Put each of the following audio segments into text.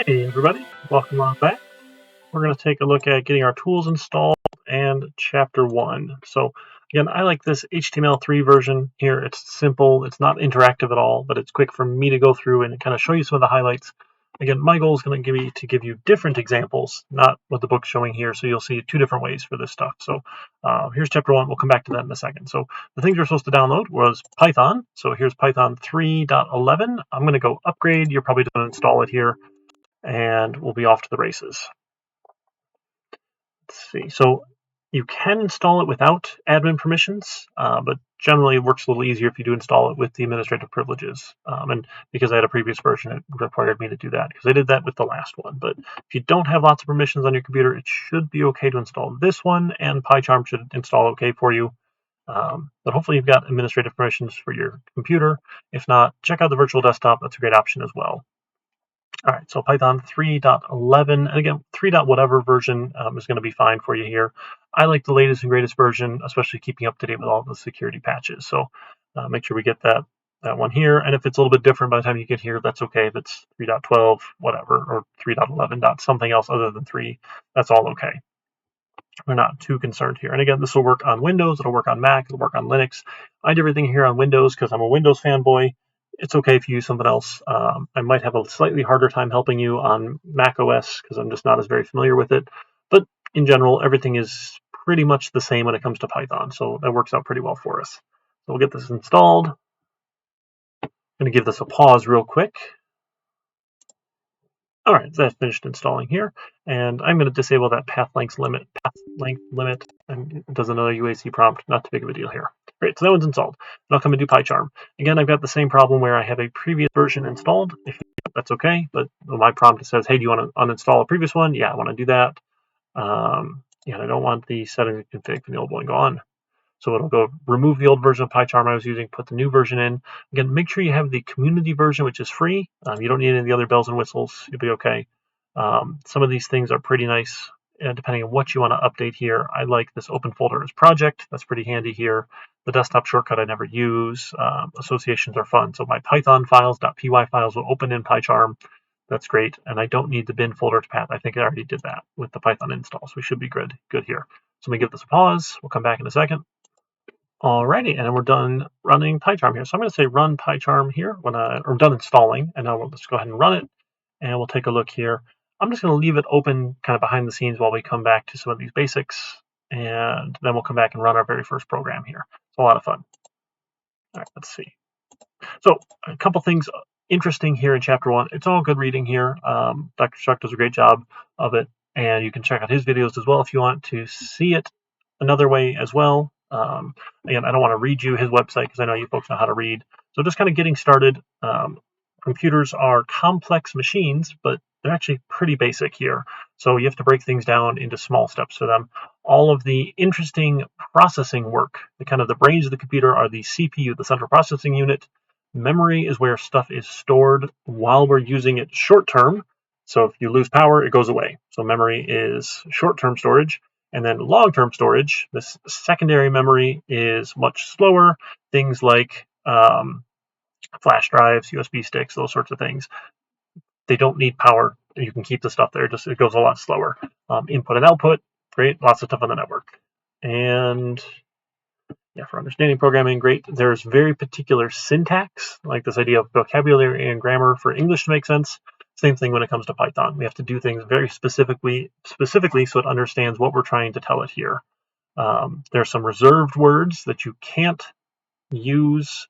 Hey everybody, welcome on back. We're going to take a look at getting our tools installed and chapter 1. So again, I like this HTML3 version here. It's simple, it's not interactive at all, but it's quick for me to go through and kind of show you some of the highlights. Again, my goal is going to give you different examples, not what the book's showing here, so you'll see two different ways for this stuff. So here's chapter 1, we'll come back to that in a second. So the things you're supposed to download was Python. So here's Python 3.11. I'm going to go upgrade, you're probably going to install it here, and we'll be off to the races. Let's see. So you can install it without admin permissions, but generally it works a little easier if you do install it with the administrative privileges. And because I had a previous version, it required me to do that because I did that with the last one. But if you don't have lots of permissions on your computer, it should be okay to install this one, and PyCharm should install okay for you. But hopefully you've got administrative permissions for your computer. If not, check out the virtual desktop. That's a great option as well. All right, so Python 3.11, and again, 3. Whatever version is going to be fine for you here. I like the latest and greatest version, especially keeping up to date with all the security patches. So make sure we get that one here. And if it's a little bit different by the time you get here, that's okay. If it's 3.12, whatever, or 3.11. Something else other than 3, that's all okay. We're not too concerned here. And again, this will work on Windows, it'll work on Mac, it'll work on Linux. I did everything here on Windows because I'm a Windows fanboy. It's okay if you use something else. I might have a slightly harder time helping you on Mac OS because I'm just not as very familiar with it. But in general, everything is pretty much the same when it comes to Python. So that works out pretty well for us. So we'll get this installed. I'm going to give this a pause real quick. All right, that's finished installing here, and I'm going to disable that path length limit, and it does another UAC prompt. Not too big of a deal here. Great, so that one's installed. And I'll come and do PyCharm. Again, I've got the same problem where I have a previous version installed. If that's okay, but my prompt says, "Hey, do you want to uninstall a previous one?" Yeah, I want to do that. Yeah, I don't want the settings and config from the old one go on. So it'll go remove the old version of PyCharm I was using, put the new version in. Again, make sure you have the community version, which is free. You don't need any of the other bells and whistles. You'll be okay. Some of these things are pretty nice, depending on what you want to update here. I like this open folder as project. That's pretty handy here. The desktop shortcut I never use. Associations are fun. So my Python files, .py files will open in PyCharm. That's great. And I don't need the bin folder to path. I think I already did that with the Python install. So we should be good here. So let me give this a pause. We'll come back in a second. Alrighty, and we're done running PyCharm here. So I'm going to say run PyCharm here when I'm done installing, and now we'll just go ahead and run it, and we'll take a look here. I'm just going to leave it open kind of behind the scenes while we come back to some of these basics, and then we'll come back and run our very first program here. It's a lot of fun. All right, let's see. So a couple things interesting here in chapter 1. It's all good reading here. Dr. Chuck does a great job of it, and you can check out his videos as well if you want to see it another way as well. Again, I don't want to read you his website because I know you folks know how to read. So just kind of getting started. Computers are complex machines, but they're actually pretty basic here. So you have to break things down into small steps for them. All of the interesting processing work, the brains of the computer are the CPU, the central processing unit. Memory is where stuff is stored while we're using it short term. So if you lose power, it goes away. So memory is short-term storage. And then long-term storage, this secondary memory is much slower. Things like flash drives, USB sticks, those sorts of things. They don't need power. You can keep the stuff there. It goes a lot slower. Input and output, great. Lots of stuff on the network. And yeah, for understanding programming, great. There's very particular syntax, like this idea of vocabulary and grammar for English to make sense. Same thing when it comes to Python. We have to do things very specifically so it understands what we're trying to tell it here. There's some reserved words that you can't use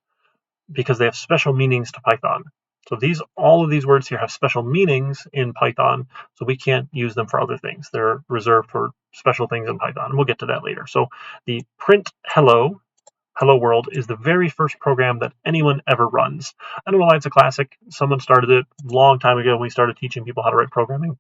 because they have special meanings to Python. So all of these words here have special meanings in Python, so we can't use them for other things. They're reserved for special things in Python, and we'll get to that later. So the print hello world is the very first program that anyone ever runs. I don't know why it's a classic. Someone started it a long time ago when we started teaching people how to write programming,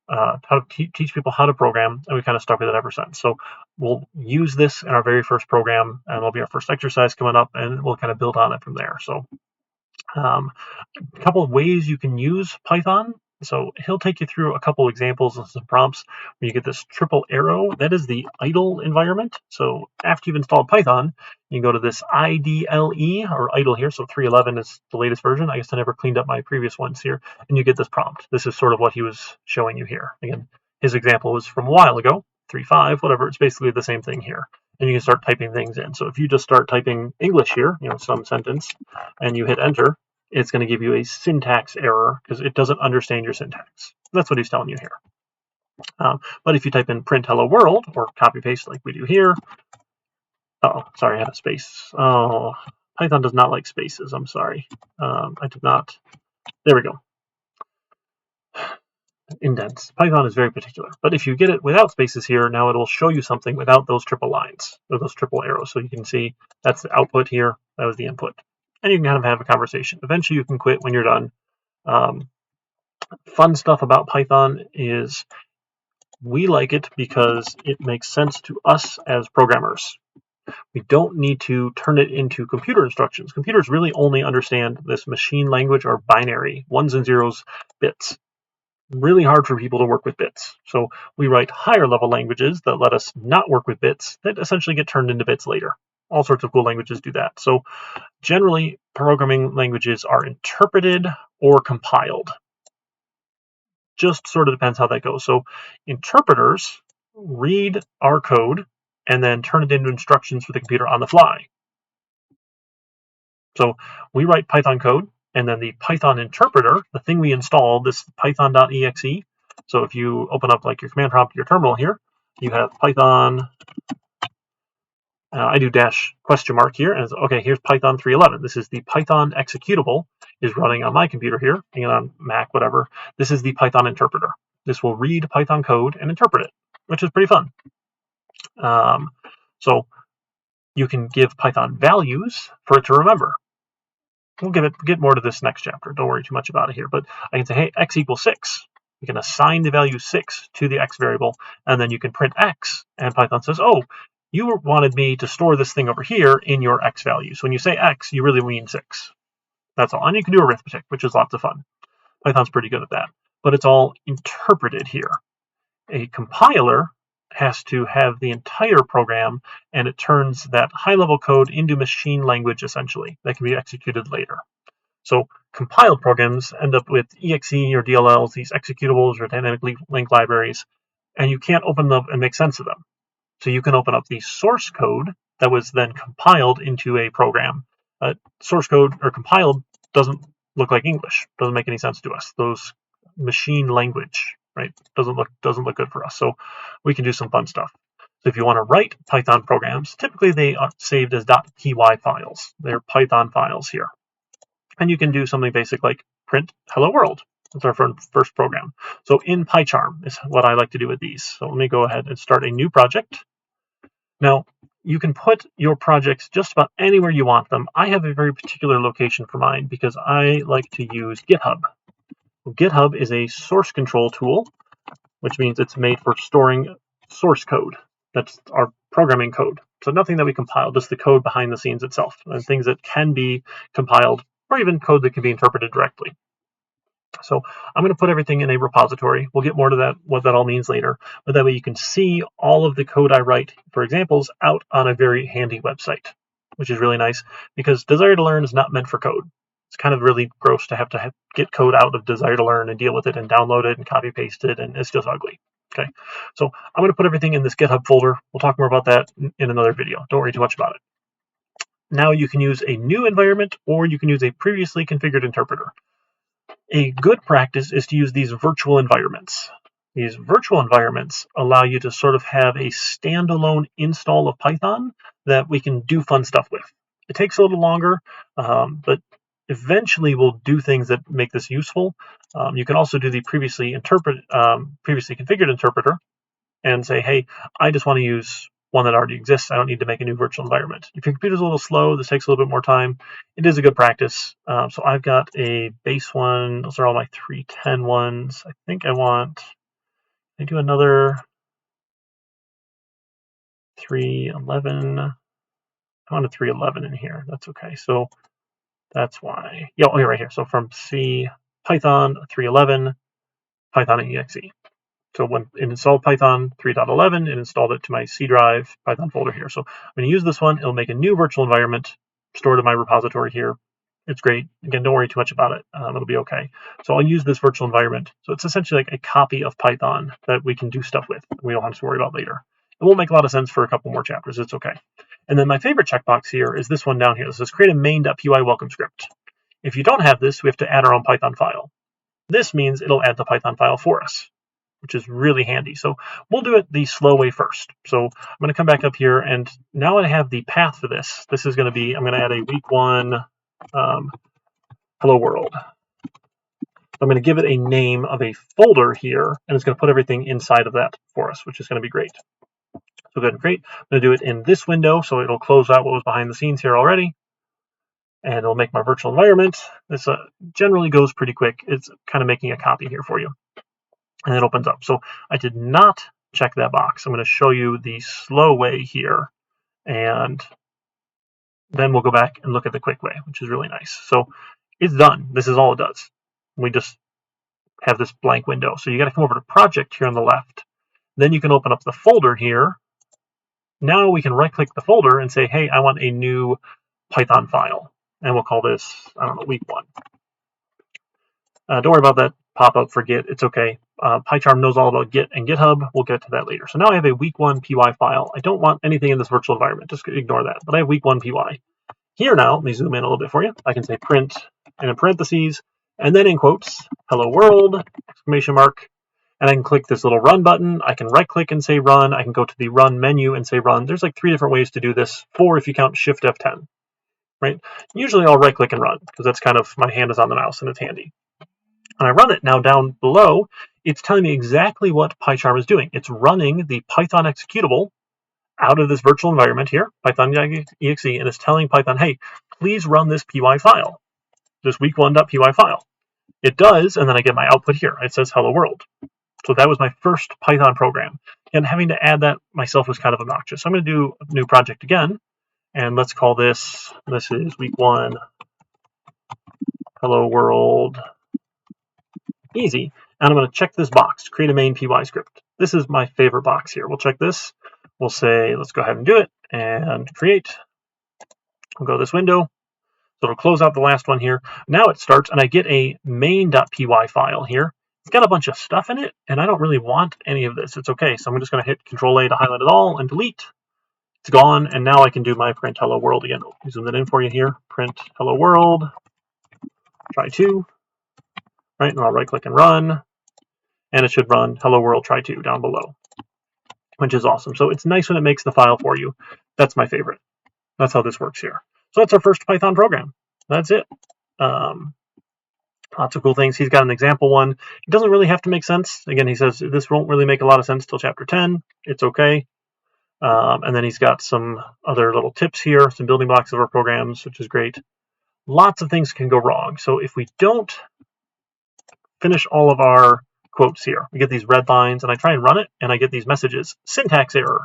how to teach people how to program, and we kind of stuck with it ever since. So we'll use this in our very first program, and it'll be our first exercise coming up, and we'll kind of build on it from there. So a couple of ways you can use Python. So he'll take you through a couple examples and some prompts where you get this triple arrow. That is the idle environment. So after you've installed Python, you go to this IDLE or idle here. So 3.11 is the latest version. I guess I never cleaned up my previous ones here. And you get this prompt. This is sort of what he was showing you here. Again, his example was from a while ago, 3.5, whatever. It's basically the same thing here. And you can start typing things in. So if you just start typing English here, some sentence, and you hit enter, it's going to give you a syntax error because it doesn't understand your syntax. That's what he's telling you here. But if you type in print hello world or copy paste like we do here, oh, sorry, I had a space. Oh, Python does not like spaces. I'm sorry. I did not. There we go. Indents. Python is very particular. But if you get it without spaces here, now it will show you something without those triple lines or those triple arrows. So you can see that's the output here. That was the input. And you can kind of have a conversation. Eventually you can quit when you're done. Fun stuff about Python is we like it because it makes sense to us as programmers. We don't need to turn it into computer instructions. Computers really only understand this machine language or binary, ones and zeros, bits. Really hard for people to work with bits. So we write higher level languages that let us not work with bits that essentially get turned into bits later. All sorts of cool languages do that. So generally, programming languages are interpreted or compiled. Just sort of depends how that goes. So interpreters read our code and then turn it into instructions for the computer on the fly. So we write Python code, and then the Python interpreter, the thing we installed, this python.exe. So if you open up like your command prompt, your terminal here, you have Python. I do dash question mark here, and it's, okay, here's Python 3.11. This is the Python executable is running on my computer here, and on Mac, whatever. This is the Python interpreter. This will read Python code and interpret it, which is pretty fun. So you can give Python values for it to remember. We'll get more to this next chapter. Don't worry too much about it here. But I can say, hey, x equals 6. You can assign the value 6 to the x variable, and then you can print x. And Python says, oh, you wanted me to store this thing over here in your x value. So when you say x, you really mean 6. That's all. And you can do arithmetic, which is lots of fun. Python's pretty good at that. But it's all interpreted here. A compiler has to have the entire program, and it turns that high-level code into machine language, essentially, that can be executed later. So compiled programs end up with exe or DLLs, these executables or dynamic link libraries, and you can't open them and make sense of them. So you can open up the source code that was then compiled into a program. Source code or compiled doesn't look like English, doesn't make any sense to us. Those machine language, right, doesn't look good for us. So we can do some fun stuff. So if you want to write Python programs, typically they are saved as .py files. They're Python files here. And you can do something basic like print hello world. That's our first program. So in PyCharm is what I like to do with these. So let me go ahead and start a new project. Now, you can put your projects just about anywhere you want them. I have a very particular location for mine because I like to use GitHub. GitHub is a source control tool, which means it's made for storing source code. That's our programming code. So nothing that we compile, just the code behind the scenes itself, and things that can be compiled, or even code that can be interpreted directly. So I'm going to put everything in a repository. We'll get more to that, what that all means later. But that way you can see all of the code I write for examples out on a very handy website, which is really nice because Desire to Learn is not meant for code. It's kind of really gross to have get code out of Desire to Learn and deal with it and download it and copy paste it, and it's just ugly. Okay, so I'm going to put everything in this GitHub folder. We'll talk more about that in another video. Don't worry too much about it. Now you can use a new environment or you can use a previously configured interpreter. A good practice is to use these virtual environments. These virtual environments allow you to sort of have a standalone install of Python that we can do fun stuff with. It takes a little longer, but eventually we'll do things that make this useful. You can also do the previously configured interpreter and say, hey, I just want to use one that already exists. I don't need to make a new virtual environment. If your computer's a little slow, this takes a little bit more time. It is a good practice. So I've got a base one. Those are all my 3.10 ones. I think I do another 3.11. I want a 3.11 in here. That's okay. So that's why. Yeah, right here. So from C Python 3.11. Python.exe. So when it installed Python 3.11, it installed it to my C drive Python folder here. So I'm going to use this one. It'll make a new virtual environment stored in my repository here. It's great. Again, don't worry too much about it. It'll be okay. So I'll use this virtual environment. So it's essentially like a copy of Python that we can do stuff with. We don't have to worry about later. It won't make a lot of sense for a couple more chapters. It's okay. And then my favorite checkbox here is this one down here. This says create a main.py welcome script. If you don't have this, we have to add our own Python file. This means it'll add the Python file for us, which is really handy. So we'll do it the slow way first. So I'm going to come back up here, and now I have the path for this. This is going to be, I'm going to add a week 1 hello world. I'm going to give it a name of a folder here, and it's going to put everything inside of that for us, which is going to be great. So good and great. I'm going to do it in this window, so it'll close out what was behind the scenes here already, and it'll make my virtual environment. This generally goes pretty quick. It's kind of making a copy here for you, and it opens up. So I did not check that box. I'm going to show you the slow way here, and then we'll go back and look at the quick way, which is really nice. So it's done. This is all it does. We just have this blank window. So you got to come over to project here on the left. Then you can open up the folder here. Now we can right click the folder and say, hey, I want a new Python file. And we'll call this, I don't know, week 1. Don't worry about that pop-up for Git. It's okay. PyCharm knows all about Git and GitHub. We'll get to that later. So now I have a week 1 py file. I don't want anything in this virtual environment. Just ignore that. But I have week 1 py. Here now, let me zoom in a little bit for you. I can say print, and in parentheses, and then in quotes, hello world, exclamation mark. And I can click this little run button. I can right click and say run. I can go to the run menu and say run. There's like 3 different ways to do this. 4 if you count Shift F10, right? Usually I'll right click and run because that's kind of, my hand is on the mouse and it's handy. And I run it now down below. It's telling me exactly what PyCharm is doing. It's running the Python executable out of this virtual environment here, Python.exe, and it's telling Python, hey, please run this py file, this week1.py file. It does, and then I get my output here. It says hello world. So that was my first Python program. And having to add that myself was kind of obnoxious. So I'm going to do a new project again. And let's call this is week 1, hello world, easy. And I'm going to check this box, create a main py script. This is my favorite box here. We'll check this. We'll say, let's go ahead and do it and create. We'll go to this window. So it'll close out the last one here. Now it starts, and I get a main.py file here. It's got a bunch of stuff in it, and I don't really want any of this. It's okay. So I'm just going to hit Control-A to highlight it all and delete. It's gone, and now I can do my print hello world again. I'll zoom that in for you here. Print hello world. Try 2. Right, and I'll right-click and run. And it should run hello world try 2 down below, which is awesome. So it's nice when it makes the file for you. That's my favorite. That's how this works here. So that's our first Python program. That's it. Lots of cool things. He's got an example one. It doesn't really have to make sense. Again, he says this won't really make a lot of sense till chapter 10. It's okay. And then he's got some other little tips here, some building blocks of our programs, which is great. Lots of things can go wrong. So if we don't finish all of our quotes here, we get these red lines, and I try and run it, and I get these messages. Syntax error.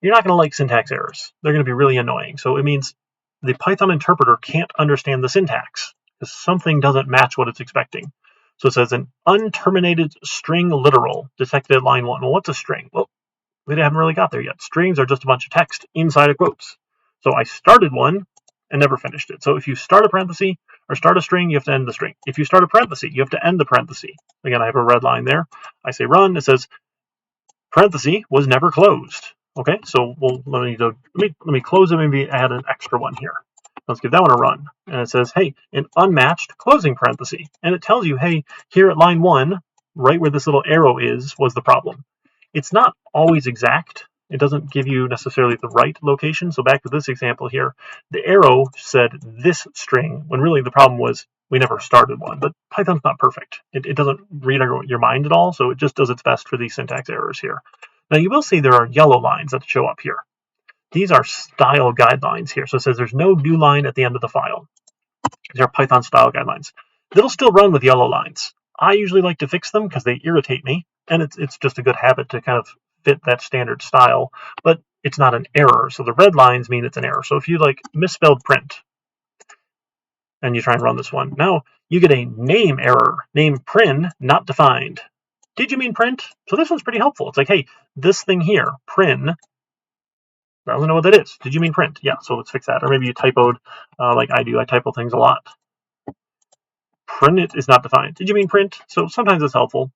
You're not going to like syntax errors. They're going to be really annoying. So it means the Python interpreter can't understand the syntax because something doesn't match what it's expecting. So it says an unterminated string literal detected at line 1. Well, what's a string? Well, we haven't really got there yet. Strings are just a bunch of text inside of quotes. So I started one and never finished it. So if you start a parenthesis or start a string, you have to end the string. If you start a parenthesis, you have to end the parenthesis. Again, I have a red line there. I say run. It says parenthesis was never closed. Okay, so let me close it. Maybe add an extra one here. Let's give that one a run. And it says, hey, an unmatched closing parenthesis. And it tells you, hey, here at line 1, right where this little arrow is, was the problem. It's not always exact. It doesn't give you necessarily the right location. So back to this example here, the arrow said this string, when really the problem was we never started one. But Python's not perfect. It doesn't read your mind at all, so it just does its best for these syntax errors here. Now you will see there are yellow lines that show up here. These are style guidelines here. So it says there's no new line at the end of the file. These are Python style guidelines. It'll still run with yellow lines. I usually like to fix them because they irritate me, and it's just a good habit to kind of fit that standard style, but it's not an error. So the red lines mean it's an error. So if you like misspelled print and you try and run this one, now you get a name error, name prin not defined. did you mean print? So this one's pretty helpful. It's like, hey, this thing here, print, I don't know what that is. Did you mean print? Yeah, so let's fix that. Or maybe you typoed like I do. I typo things a lot. Print is not defined. Did you mean print? So sometimes it's helpful.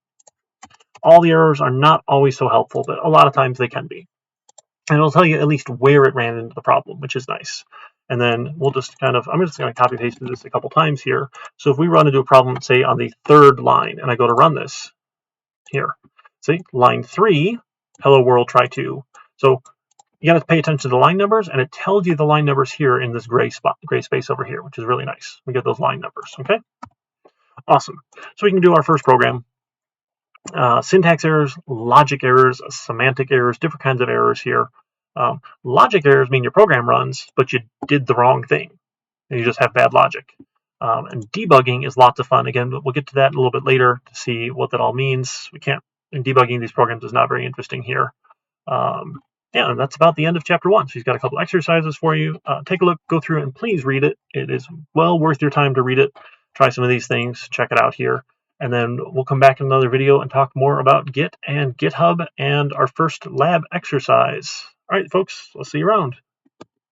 All the errors are not always so helpful, but a lot of times they can be. And it'll tell you at least where it ran into the problem, which is nice. And then we'll just kind of, I'm just going to copy paste this a couple times here. So if we run into a problem, say on the 3rd line, and I go to run this here, see, line 3, hello world, try 2. So you got to pay attention to the line numbers, and it tells you the line numbers here in this gray space over here, which is really nice. We get those line numbers, okay? Awesome. So we can do our first program. Syntax errors, logic errors, semantic errors, different kinds of errors here. Logic errors mean your program runs, but you did the wrong thing, and you just have bad logic. And debugging is lots of fun. Again, we'll get to that a little bit later to see what that all means. We can't, in debugging these programs is not very interesting here. Yeah, and that's about the end of chapter 1. So he's got a couple exercises for you. Take a look, go through it, and please read it. It is well worth your time to read it. Try some of these things, check it out here. And then we'll come back in another video and talk more about Git and GitHub and our first lab exercise. All right, folks, I'll see you around.